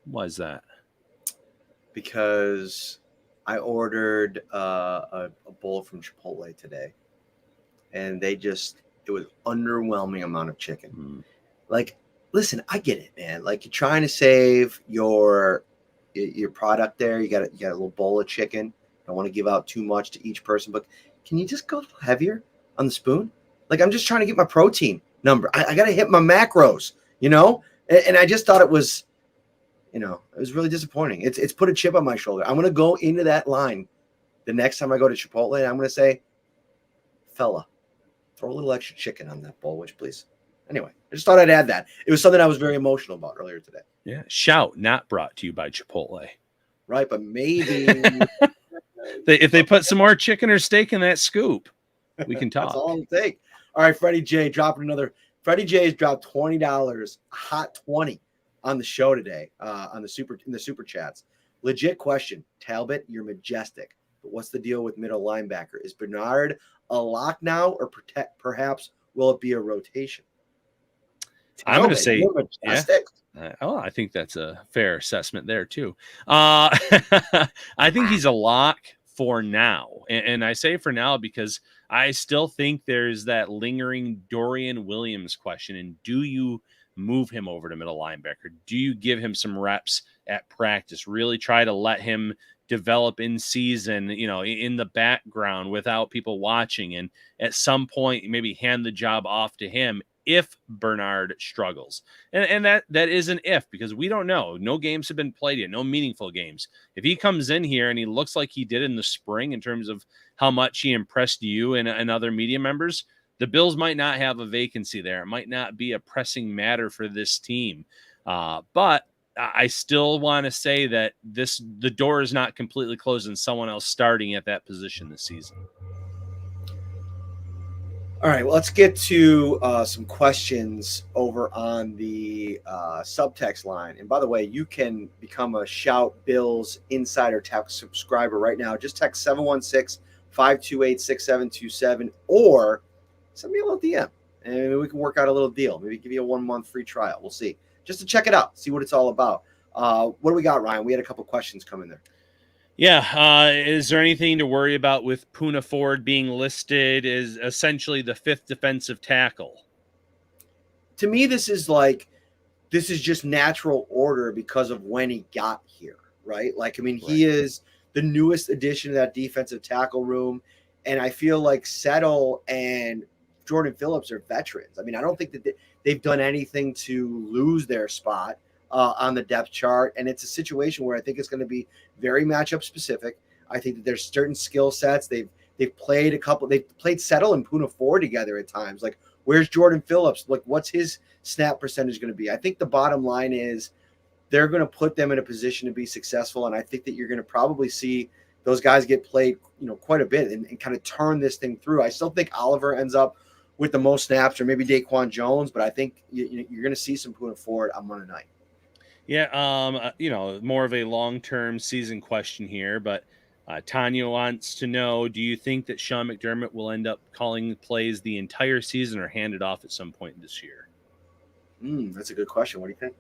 Why is that? Because I ordered a bowl from Chipotle today, and it was underwhelming amount of chicken. Like, listen, I get it, man. Like, you're trying to save your product there. You got a little bowl of chicken. Don't want to give out too much to each person, but can you just go a little heavier on the spoon? Like, I'm just trying to get my protein number. I got to hit my macros, And I just thought it was, it was really disappointing. It's put a chip on my shoulder. I'm going to go into that line the next time I go to Chipotle, and I'm going to say, fella, throw a little extra chicken on that bowl, would you please? Anyway, I just thought I'd add that. It was something I was very emotional about earlier today. Yeah. Shout, not brought to you by Chipotle. Right, but maybe if they put some more chicken or steak in that scoop, we can talk. That's all it'll take. All right, Freddie J dropping another. Freddie J has dropped $20, hot 20 on the show today, in the super chats. Legit question, Talbot, you're majestic, but what's the deal with middle linebacker? Is Bernard a lock now, or perhaps will it be a rotation? I'm going to say, yeah. I think that's a fair assessment there too. I think he's a lock for now. And I say for now because I still think there's that lingering Dorian Williams question. And do you move him over to middle linebacker? Do you give him some reps at practice? Really try to let him develop in season, in the background without people watching. And at some point, maybe hand the job off to him if Bernard struggles. And that is an if, because we don't know. No games have been played yet, no meaningful games. If he comes in here and he looks like he did in the spring in terms of how much he impressed you and other media members, the Bills might not have a vacancy there. It might not be a pressing matter for this team. But I still want to say that the door is not completely closed and someone else starting at that position this season. All right, well, let's get to some questions over on the subtext line. And by the way, you can become a Shout Bills Insider Text subscriber right now. Just text 716-528-6727 or send me a little DM, and maybe we can work out a little deal. Maybe give you a 1 month free trial. We'll see. Just to check it out, see what it's all about. What do we got, Ryan? We had a couple questions come in there. Yeah. Is there anything to worry about with Poona Ford being listed as essentially the fifth defensive tackle? to me, this is just natural order because of when he got here, right? Like, I mean, he is the newest addition to that defensive tackle room. And I feel like Settle and Jordan Phillips are veterans. I mean, I don't think that they've done anything to lose their spot on the depth chart. And it's a situation where I think it's going to be very matchup specific. I think that there's certain skill sets. They've played they've played Settle and Puna 4 together at times. Like, where's Jordan Phillips? Like, what's his snap percentage going to be? I think the bottom line is they're going to put them in a position to be successful. And I think that you're going to probably see those guys get played, quite a bit and kind of turn this thing through. I still think Oliver ends up with the most snaps, or maybe Daquan Jones, but I think you're going to see some Puna Ford on Monday night. Yeah, more of a long-term season question here, but Tanya wants to know, do you think that Sean McDermott will end up calling plays the entire season or hand it off at some point this year? That's a good question. What do you think?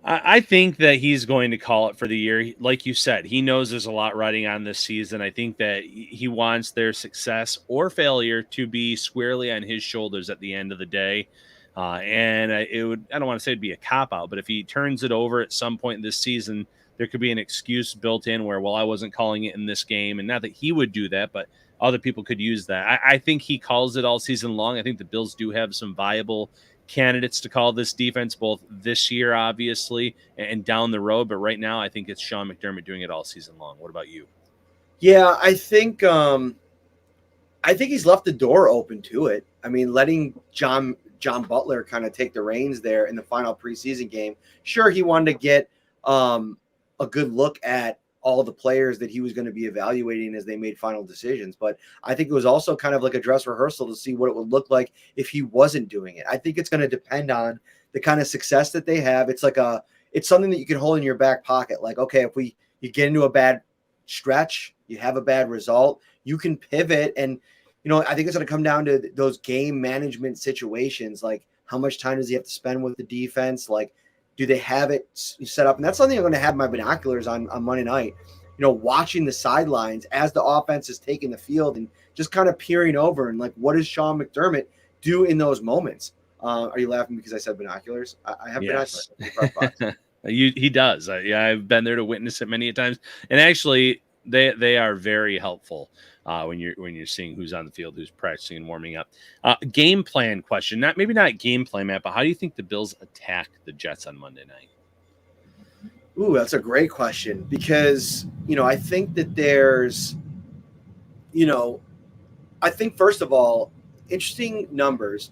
I think that he's going to call it for the year. Like you said, he knows there's a lot riding on this season. I think that he wants their success or failure to be squarely on his shoulders at the end of the day. And I don't want to say it'd be a cop-out, but if he turns it over at some point in this season, there could be an excuse built in where, well, I wasn't calling it in this game. And not that he would do that, but other people could use that. I think he calls it all season long. I think the Bills do have some viable candidates to call this defense, both this year, obviously, and down the road. But right now, I think it's Sean McDermott doing it all season long. What about you? Yeah, I think he's left the door open to it. I mean, letting John Butler kind of take the reins there in the final preseason game. Sure, he wanted to get a good look at all the players that he was going to be evaluating as they made final decisions. But I think it was also kind of like a dress rehearsal to see what it would look like if he wasn't doing it. I think it's going to depend on the kind of success that they have. It's something that you can hold in your back pocket. Like, okay, if you get into a bad stretch, you have a bad result, you can pivot. And, I think it's going to come down to those game management situations. Like, how much time does he have to spend with the defense? Like, do they have it set up? And that's something I'm going to have my binoculars on Monday night, watching the sidelines as the offense is taking the field and just kind of peering over and like, what does Sean McDermott do in those moments? Are you laughing because I said binoculars? I have binoculars. He does. I've been there to witness it many times. And actually, they are very helpful when you're seeing who's on the field, who's practicing and warming up. Game plan question. Maybe not game plan, Matt, but how do you think the Bills attack the Jets on Monday night? Ooh, that's a great question because, I think that there's, I think first of all, interesting numbers,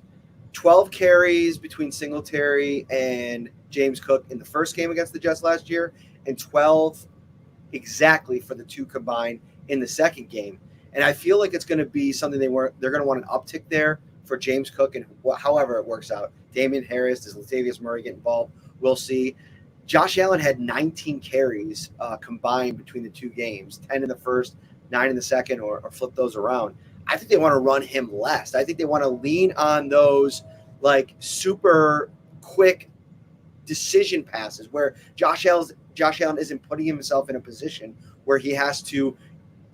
12 carries between Singletary and James Cook in the first game against the Jets last year, and 12 exactly for the two combined in the second game. And I feel like it's going to be something they're going to want an uptick there for James Cook and however it works out. Damian Harris, does Latavius Murray get involved? We'll see. Josh Allen had 19 carries combined between the two games, 10 in the first, 9 in the second, or flip those around. I think they want to run him less. I think they want to lean on those like super quick decision passes where Josh Allen isn't putting himself in a position where he has to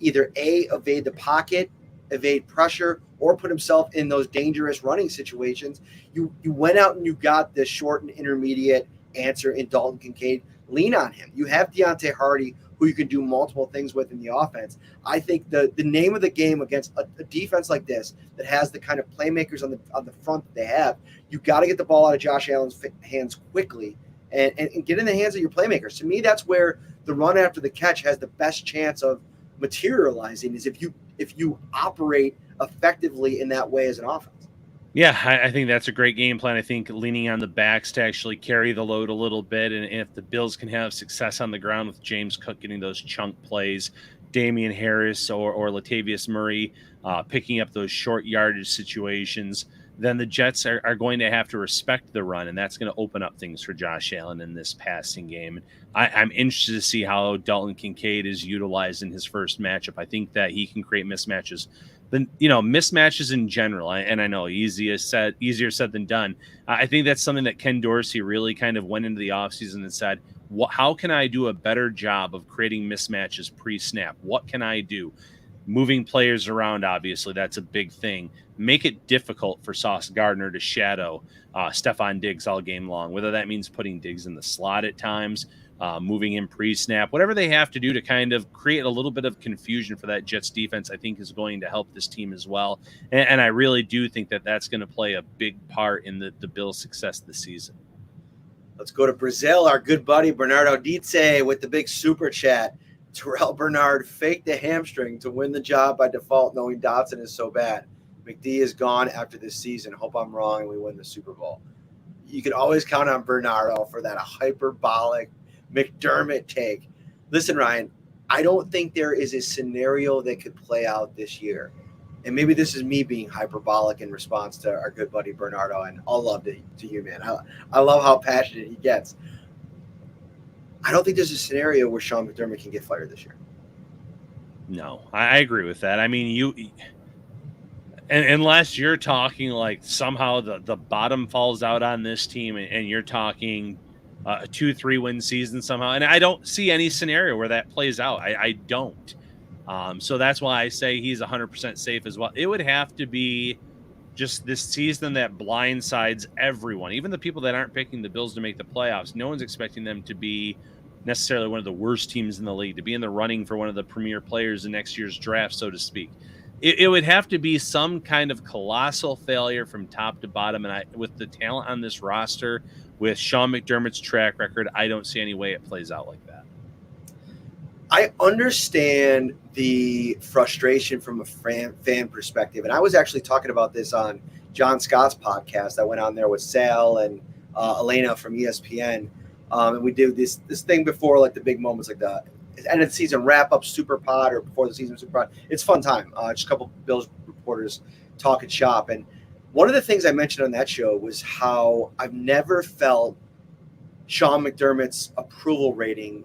either evade the pocket, evade pressure, or put himself in those dangerous running situations. You went out and you got the short and intermediate answer in Dalton Kincaid. Lean on him. You have Deontay Hardy, who you can do multiple things with in the offense. I think the name of the game against a defense like this that has the kind of playmakers on the front that they have, you got to get the ball out of Josh Allen's hands quickly and get in the hands of your playmakers. To me, that's where the run after the catch has the best chance of materializing, is if you operate effectively in that way as an offense. Yeah, I think that's a great game plan. I think leaning on the backs to actually carry the load a little bit. And if the Bills can have success on the ground with James Cook getting those chunk plays, Damian Harris or Latavius Murray picking up those short yardage situations, then the Jets are going to have to respect the run, and that's going to open up things for Josh Allen in this passing game. I'm interested to see how Dalton Kincaid is utilized in his first matchup. I think that he can create mismatches. Mismatches in general, and I know easier said than done. I think that's something that Ken Dorsey really kind of went into the offseason and said, how can I do a better job of creating mismatches pre-snap? What can I do? moving players around, obviously, that's a big thing. Make it difficult for Sauce Gardner to shadow Stephon Diggs all game long, whether that means putting Diggs in the slot at times, moving in pre-snap, whatever they have to do to kind of create a little bit of confusion for that Jets defense, I think is going to help this team as well. And I really do think that that's going to play a big part in the Bills' success this season. Let's go to Brazil. Our good buddy Bernardo Dietze with the big super chat. Tyrell Bernard faked the hamstring to win the job by default, knowing Dotson is so bad. McD is gone after this season. Hope I'm wrong and we win the Super Bowl. You can always count on Bernardo for that hyperbolic McDermott take. Listen, Ryan, I don't think there is a scenario that could play out this year. And maybe this is me being hyperbolic in response to our good buddy Bernardo, and all love to you, man. I love how passionate he gets. I don't think there's a scenario where Sean McDermott can get fired this year. No, I agree with that. I mean, unless you're talking like somehow the bottom falls out on this team and you're talking a 2-3 win season somehow. And I don't see any scenario where that plays out. I don't. So that's why I say he's 100% safe as well. It would have to be just this season that blindsides everyone, even the people that aren't picking the Bills to make the playoffs. No one's expecting them to be necessarily one of the worst teams in the league, to be in the running for one of the premier players in next year's draft, so to speak. It would have to be some kind of colossal failure from top to bottom. And with the talent on this roster, with Sean McDermott's track record, I don't see any way it plays out like that. I understand the frustration from a fan perspective. And I was actually talking about this on John Scott's podcast. I went on there with Sal and Elena from ESPN. And we did this thing before, like the big moments, like the end of the season wrap-up super pod or before the season super pod. It's fun time. Just a couple Bills reporters talking shop. And one of the things I mentioned on that show was how I've never felt Sean McDermott's approval rating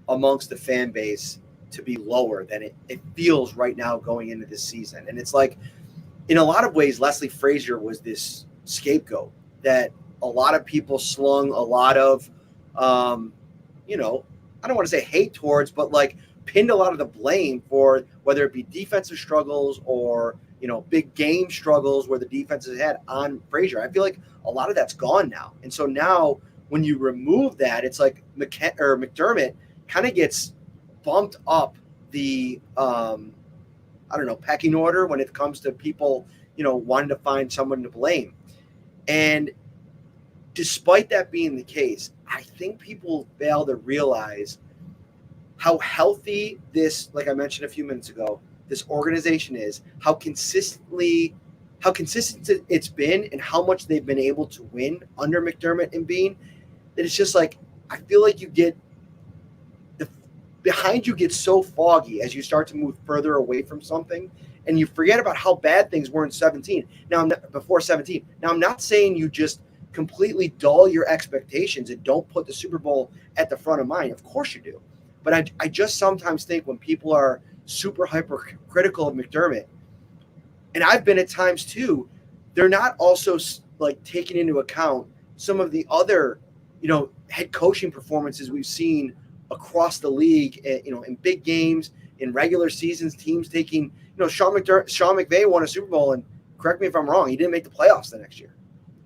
amongst the fan base to be lower than it feels right now going into this season. And it's like, in a lot of ways, Leslie Frazier was this scapegoat that a lot of people slung a lot of, I don't want to say hate towards, but like pinned a lot of the blame for, whether it be defensive struggles or, big game struggles where the defense has had on Frazier. I feel like a lot of that's gone now. And so now when you remove that, it's like McDermott kind of gets bumped up the, pecking order when it comes to people, wanting to find someone to blame. And despite that being the case, I think people fail to realize how healthy this, like I mentioned a few minutes ago, this organization is, how consistent it's been, and how much they've been able to win under McDermott and Bean. That it's just like, I feel like behind you gets so foggy as you start to move further away from something, and you forget about how bad things were in 17. Before 17. Now, I'm not saying you just completely dull your expectations and don't put the Super Bowl at the front of mind. Of course you do. But I just sometimes think when people are super hypercritical of McDermott, and I've been at times too, they're not also like taking into account some of the other, head coaching performances we've seen across the league, in big games, in regular seasons, teams taking, Sean McVay won a Super Bowl, and correct me if I'm wrong, he didn't make the playoffs the next year.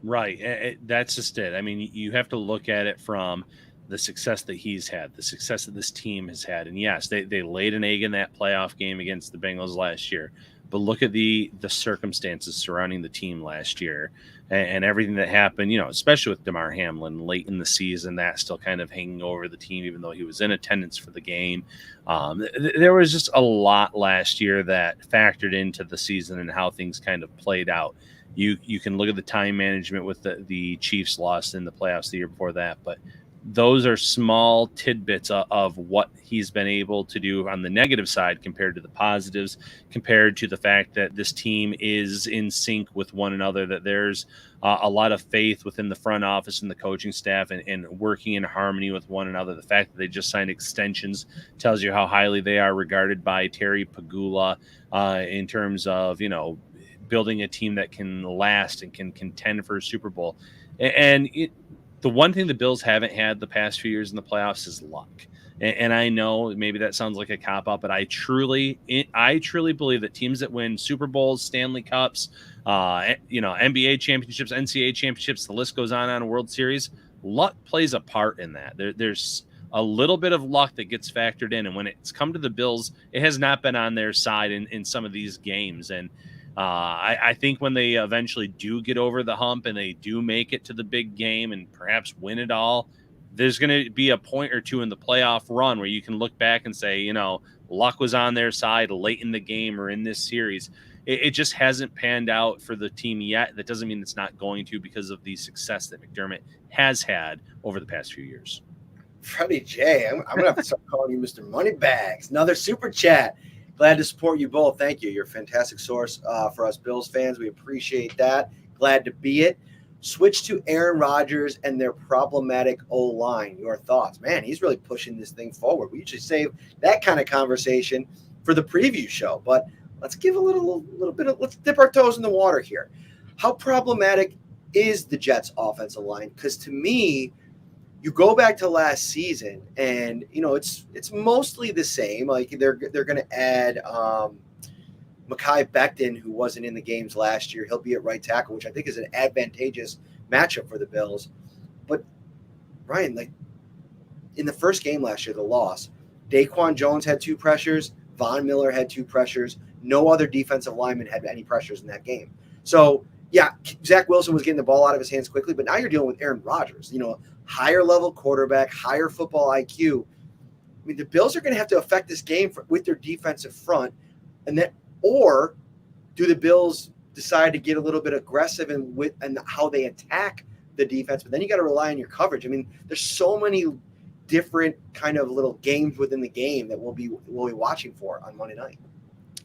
Right. That's just it. I mean, you have to look at it from the success that he's had, the success that this team has had. And yes, they laid an egg in that playoff game against the Bengals last year. But look at the circumstances surrounding the team last year and everything that happened, especially with DeMar Hamlin late in the season, that still kind of hanging over the team, even though he was in attendance for the game. There was just a lot last year that factored into the season and how things kind of played out. You can look at the time management with the Chiefs lost in the playoffs the year before that, but those are small tidbits of what he's been able to do on the negative side compared to the positives, compared to the fact that this team is in sync with one another, that there's a lot of faith within the front office and the coaching staff and working in harmony with one another. The fact that they just signed extensions tells you how highly they are regarded by Terry Pagula in terms of, building a team that can last and can contend for a Super Bowl. And the one thing the Bills haven't had the past few years in the playoffs is luck. And I know maybe that sounds like a cop-out, but I truly believe that teams that win Super Bowls, Stanley Cups, NBA championships, NCAA championships, the list goes on World Series, luck plays a part in that. There's a little bit of luck that gets factored in. And when it's come to the Bills, it has not been on their side in some of these games. And I think when they eventually do get over the hump and they do make it to the big game and perhaps win it all, there's going to be a point or two in the playoff run where you can look back and say, luck was on their side late in the game or in this series. It just hasn't panned out for the team yet. That doesn't mean it's not going to, because of the success that McDermott has had over the past few years. Freddie J, I'm going to have to start calling you Mr. Moneybags. Another super chat. Glad to support you both. Thank you. You're a fantastic source for us Bills fans. We appreciate that. Glad to be it. Switch to Aaron Rodgers and their problematic O-line. Your thoughts? Man, he's really pushing this thing forward. We usually save that kind of conversation for the preview show, but let's give a little bit of, let's dip our toes in the water here. How problematic is the Jets' offensive line? Because to me, you go back to last season, and it's mostly the same. Like they're going to add Micah Hyde, who wasn't in the games last year. He'll be at right tackle, which I think is an advantageous matchup for the Bills. But Ryan, like in the first game last year, the loss, Daquan Jones had 2 pressures. Von Miller had 2 pressures. No other defensive lineman had any pressures in that game. So yeah, Zach Wilson was getting the ball out of his hands quickly, but now you're dealing with Aaron Rodgers, higher level quarterback, higher football IQ. I mean, the Bills are going to have to affect this game with their defensive front, or do the Bills decide to get a little bit aggressive and how they attack the defense? But then you got to rely on your coverage. I mean, there's so many different kind of little games within the game that we'll be watching for on Monday night.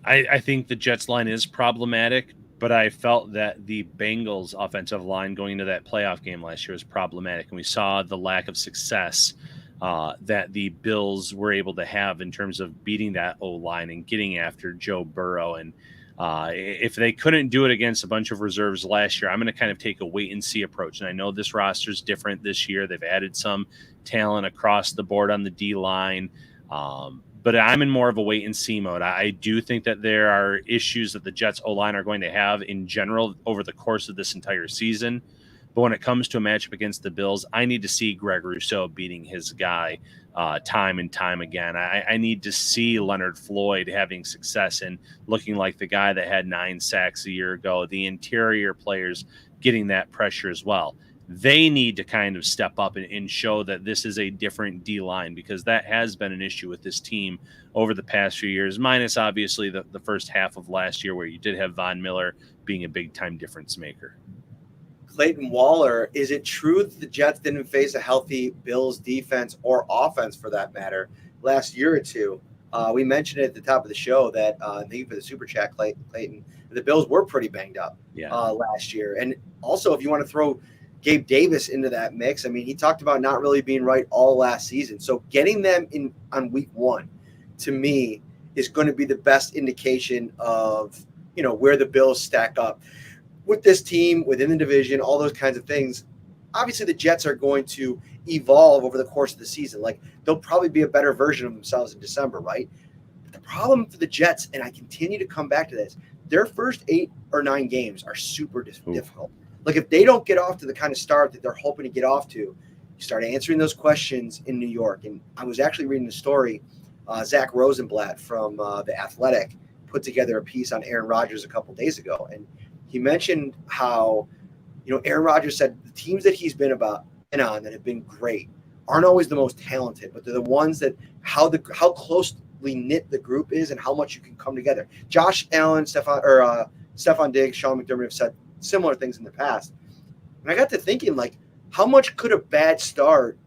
I think the Jets line is problematic, but I felt that the Bengals offensive line going into that playoff game last year was problematic. And we saw the lack of success that the Bills were able to have in terms of beating that O-line and getting after Joe Burrow. And if they couldn't do it against a bunch of reserves last year, I'm going to kind of take a wait and see approach. And I know this roster is different this year. They've added some talent across the board on the D line. But I'm in more of a wait and see mode. I do think that there are issues that the Jets O-line are going to have in general over the course of this entire season. But when it comes to a matchup against the Bills, I need to see Greg Rousseau beating his guy time and time again. I need to see Leonard Floyd having success and looking like the guy that had 9 sacks a year ago. The interior players getting that pressure as well. They need to kind of step up and show that this is a different D-line, because that has been an issue with this team over the past few years, minus obviously the first half of last year where you did have Von Miller being a big-time difference maker. Clayton Waller, is it true that the Jets didn't face a healthy Bills defense or offense for that matter last year or two? We mentioned it at the top of the show that thank you for the super chat, Clayton. The Bills were pretty banged up last year. And also, if you want to throw Gabe Davis into that mix, I mean, he talked about not really being right all last season. So getting them in on week 1, to me, is going to be the best indication of, where the Bills stack up with this team, within the division, all those kinds of things. Obviously, the Jets are going to evolve over the course of the season. Like, they'll probably be a better version of themselves in December, right? But the problem for the Jets, and I continue to come back to this, their first 8 or 9 games are super difficult. Like, if they don't get off to the kind of start that they're hoping to get off to, you start answering those questions in New York. And I was actually reading a story, Zach Rosenblatt from The Athletic put together a piece on Aaron Rodgers a couple days ago. And he mentioned how, Aaron Rodgers said the teams that he's been on that have been great aren't always the most talented, but they're the ones that how closely knit the group is and how much you can come together. Josh Allen, Stephon Diggs, Sean McDermott have said similar things in the past. And I got to thinking, like, how much could a bad start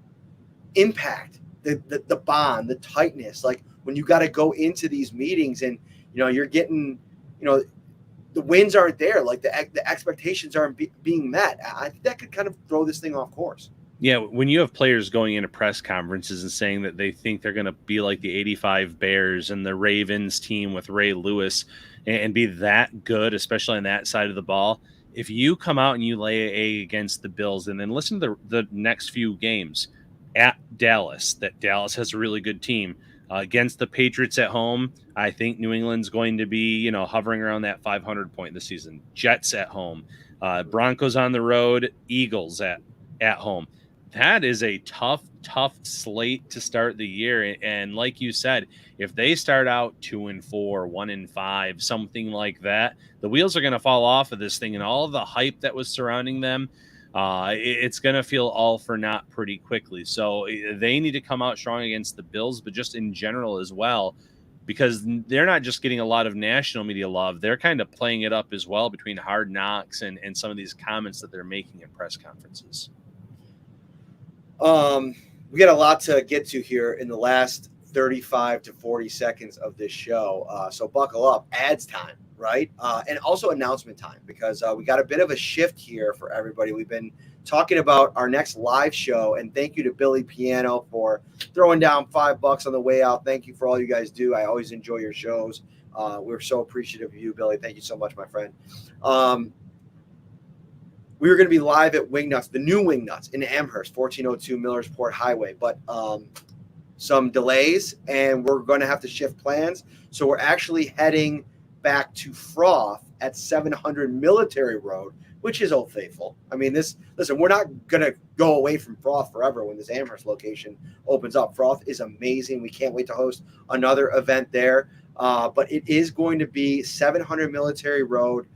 impact the bond, the tightness? Like, when you got to go into these meetings and, you're getting, the wins aren't there. Like, the expectations aren't being met. I think that could kind of throw this thing off course. Yeah, when you have players going into press conferences and saying that they think they're going to be like the 85 Bears and the Ravens team with Ray Lewis and be that good, especially on that side of the ball, if you come out and you lay an egg against the Bills and then listen to the next few games, at Dallas. That Dallas has a really good team. Against the Patriots at home, I think New England's going to be, hovering around that 500 point this season. Jets at home, Broncos on the road, Eagles at home. That is a tough slate to start the year. And like you said, if they start out 2-4, 1-5, something like that, the wheels are going to fall off of this thing, and all of the hype that was surrounding them, it's going to feel all for naught pretty quickly. So they need to come out strong against the Bills, but just in general as well, because they're not just getting a lot of national media love. They're kind of playing it up as well between Hard Knocks and some of these comments that they're making at press conferences. We got a lot to get to here in the last 35 to 40 seconds of this show. So buckle up. Ads time, right? And also announcement time, because we got a bit of a shift here for everybody. We've been talking about our next live show, and thank you to Billy Piano for throwing down $5 on the way out. Thank you for all you guys do. I always enjoy your shows. We're so appreciative of you, Billy. Thank you so much, my friend. We were going to be live at Wingnuts, the new Wingnuts in Amherst, 1402 Millersport Highway, but some delays, and we're going to have to shift plans. So we're actually heading back to Froth at 700 Military Road, which is Old Faithful. I mean, listen, we're not going to go away from Froth forever when this Amherst location opens up. Froth is amazing. We can't wait to host another event there. But it is going to be 700 Military Road,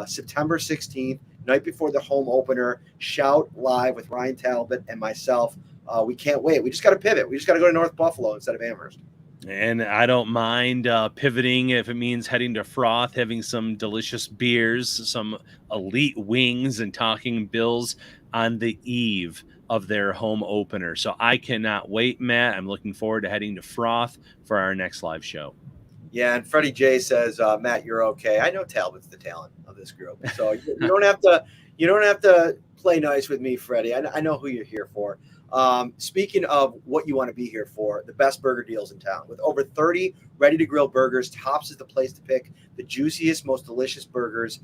September 16th. Night before the home opener. Shout live with Ryan Talbot and myself. We can't wait. We just got to pivot. We just got to go to North Buffalo instead of Amherst. And I don't mind pivoting if it means heading to Froth, having some delicious beers, some elite wings, and talking Bills on the eve of their home opener. So I cannot wait, Matt. I'm looking forward to heading to Froth for our next live show. Yeah, and Freddie J says, Matt, you're okay. I know Talbot's the talent of this group, so you don't have to play nice with me, Freddie. I know who you're here for. Speaking of what you want to be here for, the best burger deals in town. With over 30 ready-to-grill burgers, Tops is the place to pick the juiciest, most delicious burgers.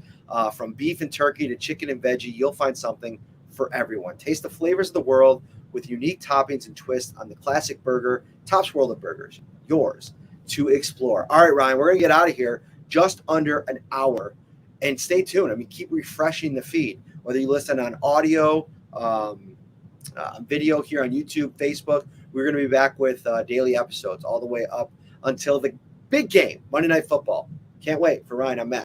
From beef and turkey to chicken and veggie, you'll find something for everyone. Taste the flavors of the world with unique toppings and twists on the classic burger. Tops World of Burgers, yours to explore. All right, Ryan, we're going to get out of here just under an hour. And stay tuned. I mean, keep refreshing the feed, whether you listen on audio, video here on YouTube, Facebook. We're going to be back with daily episodes all the way up until the big game, Monday Night Football. Can't wait. For Ryan, I'm Matt.